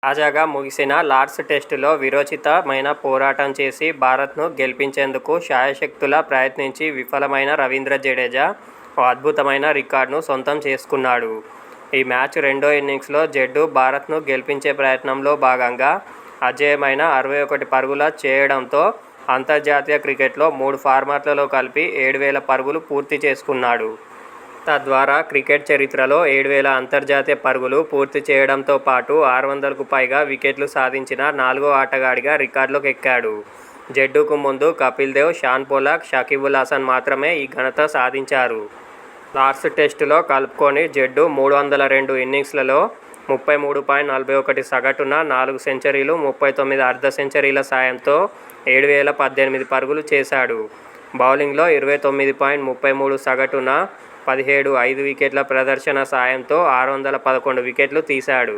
తాజాగా ముగిసిన లార్డ్స్ టెస్టులో వీరోచితమైన పోరాటం చేసి భారత్ను గెలిపించేందుకు శాయశక్తులా ప్రయత్నించి విఫలమైన రవీంద్ర జడేజా ఓ అద్భుతమైన రికార్డును సొంతం చేసుకున్నాడు. ఈ మ్యాచ్ రెండో ఇన్నింగ్స్లో జడ్డు భారత్ను గెలిపించే ప్రయత్నంలో భాగంగా అజేయమైన 61 పరుగులు చేయడంతో అంతర్జాతీయ క్రికెట్లో 3 ఫార్మాట్లలో కలిపి 7,000 పరుగులు పూర్తి చేసుకున్నాడు. తద్వారా క్రికెట్ చరిత్రలో 7,000 అంతర్జాతీయ పరుగులు పూర్తి చేయడంతో పాటు 600కు పైగా వికెట్లు సాధించిన 4వ ఆటగాడిగా రికార్డులోకి ఎక్కాడు. జడ్డుకు ముందు కపిల్ దేవ్, షాన్ పోలాక్, షకీబ్ అల్ హసన్ మాత్రమే ఈ ఘనత సాధించారు. లార్డ్స్ టెస్టులో కలుపుకొని జడ్డు 302 ఇన్నింగ్స్లలో 33.41 సగటున 4 సెంచరీలు, 39 అర్ధ సెంచరీల సాయంతో 7,018 పరుగులు చేశాడు. బౌలింగ్లో 29.33 సగటున 17 5 వికెట్ల ప్రదర్శన సాయంతో 611 వికెట్లు తీశాడు.